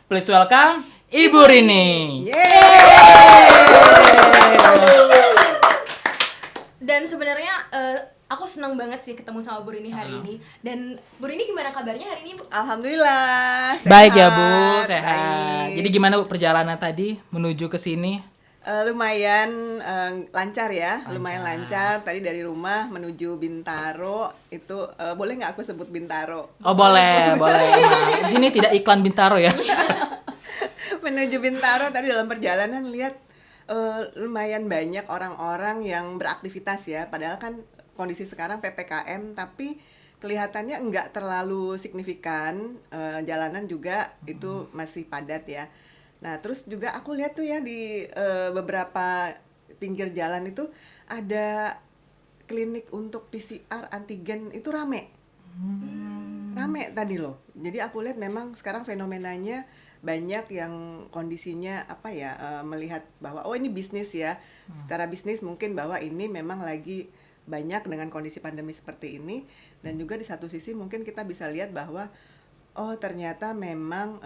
Please welcome Ibu Rini. Dan sebenarnya aku senang banget sih ketemu sama Bu Rini hari ini. Dan Bu Rini gimana kabarnya hari ini, Bu? Alhamdulillah sehat. Baik ya Bu, sehat. Baik. Jadi gimana Bu perjalanan tadi menuju ke sini? Lumayan lancar ya, lumayan lancar. Tadi dari rumah menuju Bintaro itu boleh nggak aku sebut Bintaro? Oh boleh. Di sini tidak iklan Bintaro ya. Menuju Bintaro tadi dalam perjalanan lihat lumayan banyak orang-orang yang beraktivitas ya. Padahal kan kondisi sekarang PPKM, tapi kelihatannya nggak terlalu signifikan. Jalanan juga itu masih padat ya. Nah, terus juga aku lihat tuh ya di beberapa pinggir jalan itu ada klinik untuk PCR antigen itu rame. Rame tadi loh. Jadi aku lihat memang sekarang fenomenanya banyak yang kondisinya melihat bahwa oh ini bisnis ya. Secara bisnis mungkin bahwa ini memang lagi banyak dengan kondisi pandemi seperti ini, dan juga di satu sisi mungkin kita bisa lihat bahwa oh ternyata memang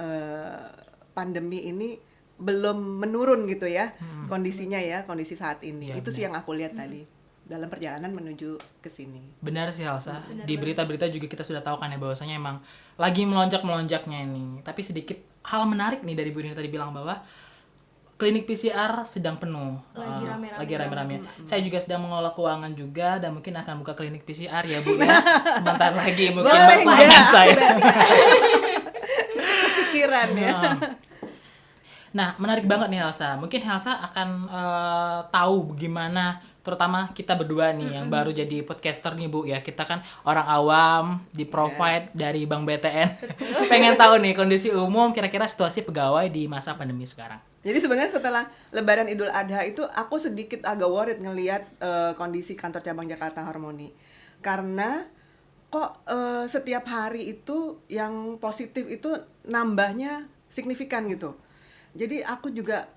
pandemi ini belum menurun gitu ya kondisinya ya, kondisi saat ini. Ya, itu sih yang aku lihat tadi dalam perjalanan menuju ke sini. Benar sih Elsa. Benar Di berita-berita juga kita sudah tahu kan ya bahwasanya emang lagi melonjak-melonjaknya ini. Tapi sedikit hal menarik nih dari Bu Rini tadi bilang bahwa klinik PCR sedang penuh. Lagi rame-rame. Saya juga sedang mengolah keuangan juga dan mungkin akan buka klinik PCR ya Bu ya. Sebentar lagi mungkin Boleh berpasangan nggak? saya. Pikiran ya. Nah, menarik banget nih Elsa. Mungkin Elsa akan tahu bagaimana, terutama kita berdua nih yang baru jadi podcaster nih Bu ya. Kita kan orang awam, di-provide dari Bank BTN. Pengen tahu nih kondisi umum kira-kira situasi pegawai di masa pandemi sekarang. Jadi sebenarnya setelah Lebaran Idul Adha itu aku sedikit agak worried ngelihat kondisi kantor cabang Jakarta Harmoni. Karena kok setiap hari itu yang positif itu nambahnya signifikan gitu. Jadi aku juga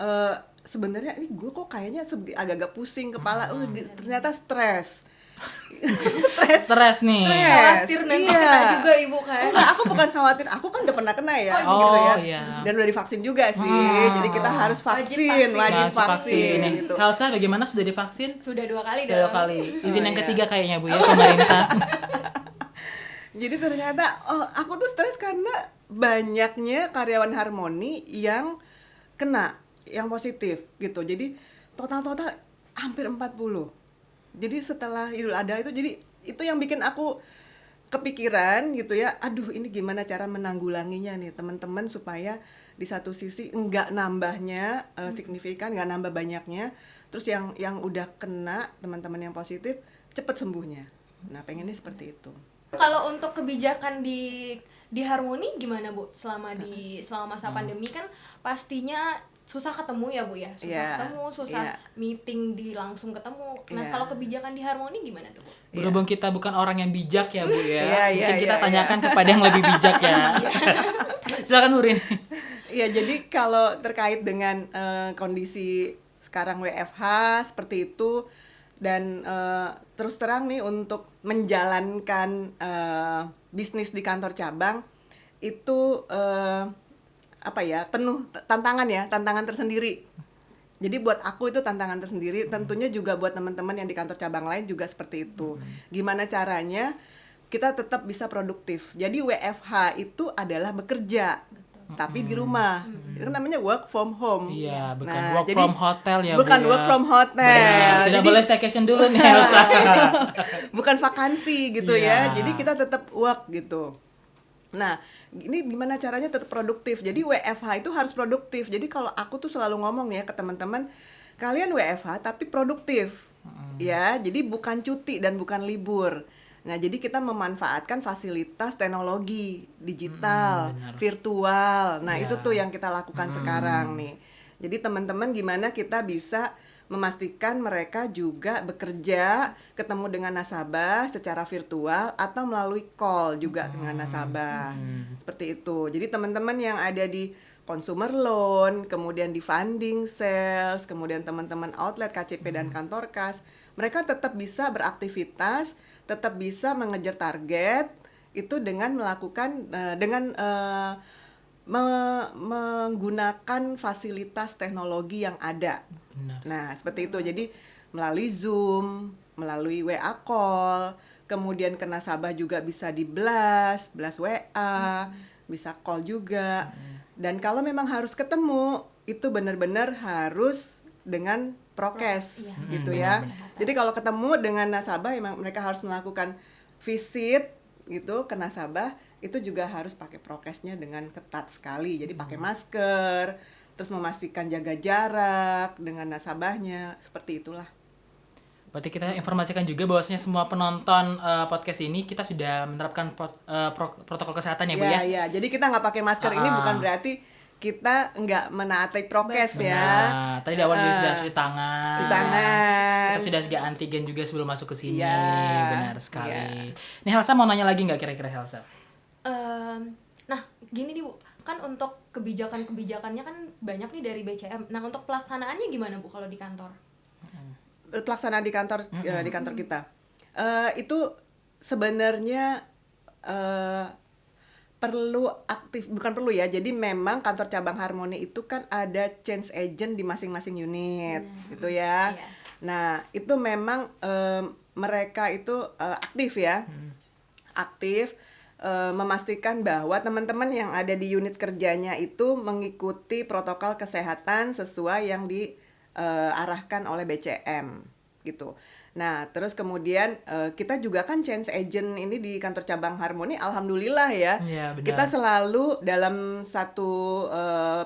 sebenarnya ini gue kok kayaknya agak-agak pusing kepala, ternyata stres Stres nih. Khawatir nanti kena juga Ibu kan? Enggak, aku bukan khawatir, aku kan udah pernah kena ya, Oh, gitu ya. iya. Dan udah divaksin juga sih, jadi kita harus Wajib wajib Nah, vaksin nih. gitu. Elsa bagaimana, sudah divaksin? Sudah 2 kali dong. Sudah 2 kali. Izin Oh, yang iya. ketiga kayaknya Bu ya pemerintah. Jadi ternyata aku tuh stres karena banyaknya karyawan Harmoni yang kena, yang positif gitu. Jadi total hampir 40. Jadi setelah Idul Adha itu, jadi itu yang bikin aku kepikiran gitu ya. Aduh, ini gimana cara menanggulanginya nih teman-teman supaya di satu sisi enggak nambahnya signifikan, enggak nambah banyaknya. Terus yang udah kena, teman-teman yang positif cepet sembuhnya. Nah, pengennya seperti itu. Kalau untuk kebijakan di Harmoni gimana Bu? Selama masa pandemi kan pastinya susah ketemu ya Bu ya, susah meeting langsung ketemu. Nah, kalau kebijakan di Harmoni gimana tuh Bu? Berhubung kita bukan orang yang bijak ya Bu Iya, ya. Mungkin kita iya. tanyakan kepada yang lebih bijak ya. Silakan Bu Rini. Ya, jadi kalau terkait dengan kondisi sekarang WFH seperti itu, dan terus terang nih untuk menjalankan bisnis di kantor cabang itu penuh tantangan tersendiri. Jadi buat aku itu tantangan tersendiri, tentunya juga buat teman-teman yang di kantor cabang lain juga seperti itu. Gimana caranya kita tetap bisa produktif. Jadi WFH itu adalah bekerja, tapi di rumah. Itu namanya work from home. Iya, bukan Nah, work jadi from hotel ya Bu. bukan ya. work from hotel. Benar. Tidak Jadi boleh staycation dulu nih Elsa. bukan vakansi gitu Iya. ya. Jadi kita tetap work gitu. Nah, ini gimana caranya tetap produktif. Jadi WFH itu harus produktif. Jadi kalau aku tuh selalu ngomong ya ke teman-teman, kalian WFH tapi produktif. Ya, jadi bukan cuti dan bukan libur. Nah, jadi kita memanfaatkan fasilitas teknologi digital, benar. virtual. Nah, Ya. itu tuh yang kita lakukan sekarang nih. Jadi teman-teman gimana kita bisa memastikan mereka juga bekerja, ketemu dengan nasabah secara virtual atau melalui call juga dengan nasabah. Seperti itu. Jadi teman-teman yang ada di consumer loan, kemudian di funding sales, kemudian teman-teman outlet KCP dan kantor kas, mereka tetap bisa beraktivitas, tetap bisa mengejar target itu dengan melakukan menggunakan fasilitas teknologi yang ada. Benar. Nah, seperti itu. Jadi melalui Zoom, melalui WA call, kemudian ke nasabah juga bisa di blast WA, bisa call juga. Dan kalau memang harus ketemu, itu benar-benar harus dengan prokes gitu ya. Jadi kalau ketemu dengan nasabah, emang mereka harus melakukan visit gitu ke nasabah, itu juga harus pakai prokesnya dengan ketat sekali. Jadi pakai masker, terus memastikan jaga jarak dengan nasabahnya, seperti itulah. Berarti kita informasikan juga bahwasanya semua penonton podcast ini kita sudah menerapkan protokol kesehatan ya Bu ya? Iya, jadi kita nggak pakai masker ini bukan berarti kita nggak menaati prokes ya. Nah, tadi di awal juga sudah cuci tangan. Kita sudah sedia antigen juga sebelum masuk ke sini. Benar sekali. Nih Helsa mau nanya lagi nggak kira-kira Helsa? Nah, gini nih Bu, kan untuk kebijakannya kan banyak nih dari BCM. Nah, untuk pelaksanaannya gimana Bu kalau di kantor? Pelaksanaan di kantor kita itu sebenarnya bukan perlu ya. Jadi memang kantor cabang Harmoni itu kan ada change agent di masing-masing unit gitu ya. Nah, itu memang mereka itu aktif ya. Aktif memastikan bahwa teman-teman yang ada di unit kerjanya itu mengikuti protokol kesehatan sesuai yang diarahkan oleh BCM gitu. Nah, terus kemudian kita juga kan change agent ini di kantor cabang Harmoni, alhamdulillah ya. Kita selalu dalam satu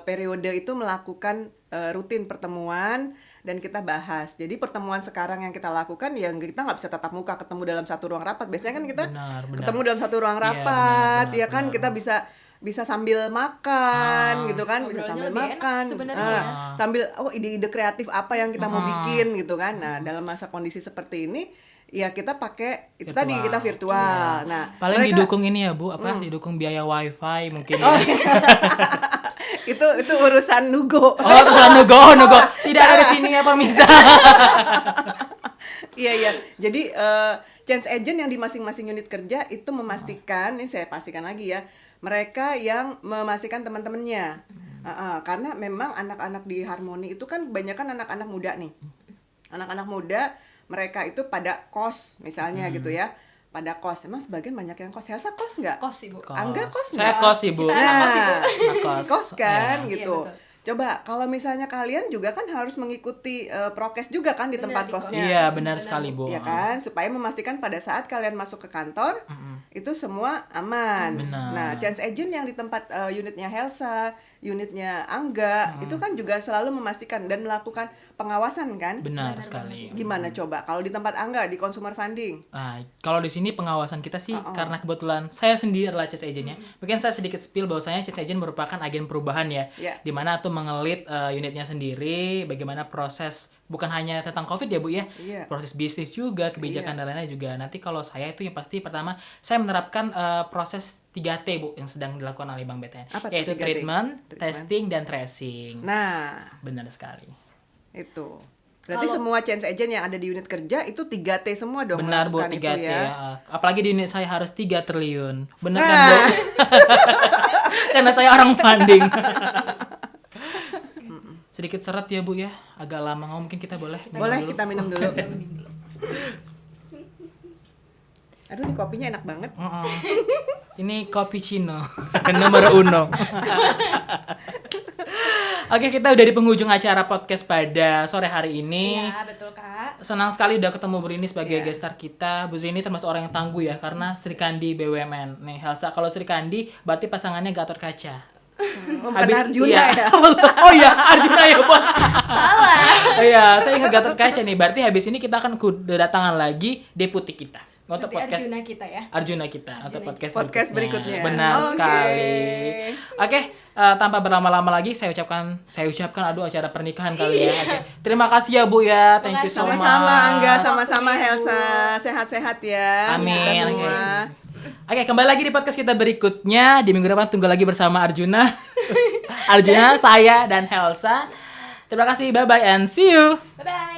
periode itu melakukan rutin pertemuan dan kita bahas. Jadi pertemuan sekarang yang kita lakukan ya kita nggak bisa tatap muka ketemu dalam satu ruang rapat. Biasanya kan kita ketemu dalam satu ruang rapat, benar. Kita bisa sambil makan gitu kan, bisa sambil makan, sambil ide-ide kreatif apa yang kita mau bikin gitu kan. Nah, dalam masa kondisi seperti ini ya kita pakai itu tadi, kita virtual. Nah, paling didukung ini ya Bu, didukung biaya wifi mungkin. itu urusan Nugo. Urusan Nugo. Tidak ada di sini ya pemirsa. Iya. Jadi change agent yang di masing-masing unit kerja itu memastikan, ini saya pastikan lagi ya, mereka yang memastikan teman-temannya. Karena memang anak-anak di Harmoni itu kan kebanyakan anak-anak muda nih. Anak-anak muda mereka itu pada kos misalnya gitu ya. Pada kos. Emang sebagian banyak yang kos. Helsa kos nggak? Kos Ibu. Angga kos nggak? Saya kos Ibu. Kos kan gitu. Iya, coba kalau misalnya kalian juga kan harus mengikuti prokes juga kan di tempat kosnya. Iya, benar sekali Bu. Iya kan, supaya memastikan pada saat kalian masuk ke kantor itu semua aman. Nah, change agent yang di tempat unitnya Helsa, unitnya Angga, itu kan juga selalu memastikan dan melakukan pengawasan kan? Benar sekali. Gimana coba kalau di tempat Angga di consumer funding? Nah, kalau di sini pengawasan kita sih karena kebetulan saya sendiri adalah change agentnya. Mungkin saya sedikit spill bahwasanya change agent merupakan agen perubahan ya. Di mana tuh mengelit unitnya sendiri, bagaimana proses bukan hanya tentang COVID ya Bu ya. Proses bisnis juga, kebijakan dan lain-lain juga. Nanti kalau saya itu yang pasti pertama saya menerapkan proses 3T Bu yang sedang dilakukan oleh Bank BTN. Yaitu treatment, testing, dan tracing. Nah, benar sekali. Itu. Berarti semua change agent yang ada di unit kerja itu 3T semua dong. Benar Bu, 3T ya. Apalagi di unit saya harus 3 triliun. Benar kan Bu? Karena saya orang funding. Sedikit seret ya Bu ya. Agak lama mungkin kita boleh. Boleh kita minum dulu. Aduh, ini kopinya enak banget. Ini cappuccino nomor 1. Oke, kita udah di penghujung acara podcast pada sore hari ini. Iya, betul Kak. Senang sekali udah ketemu Bu Rini sebagai guest star kita. Bu Rini termasuk orang yang tangguh ya, karena Sri Kandi BUMN. Nih, Helsa kalau Sri Kandi berarti pasangannya Gatot Kaca. Habis Arjuna ya. Oh iya, Arjuna ya, Bu. Salah. Iya, saya ingat Gatot Kaca nih. Berarti habis ini kita akan kedatangan lagi deputi kita. Untuk podcast Arjuna kita ya. Arjuna kita untuk podcast berikutnya. Benar sekali. Oke, tanpa berlama-lama lagi saya ucapkan aduh acara pernikahan kali ya. Terima kasih ya Bu ya. Thank you so much. Sama-sama Angga, sama-sama Helsa. Sehat-sehat ya. Amin. Oke, kembali lagi di podcast kita berikutnya. Di minggu depan tunggu lagi bersama Arjuna. Arjuna, saya dan Helsa. Terima kasih. Bye bye and see you. Bye bye.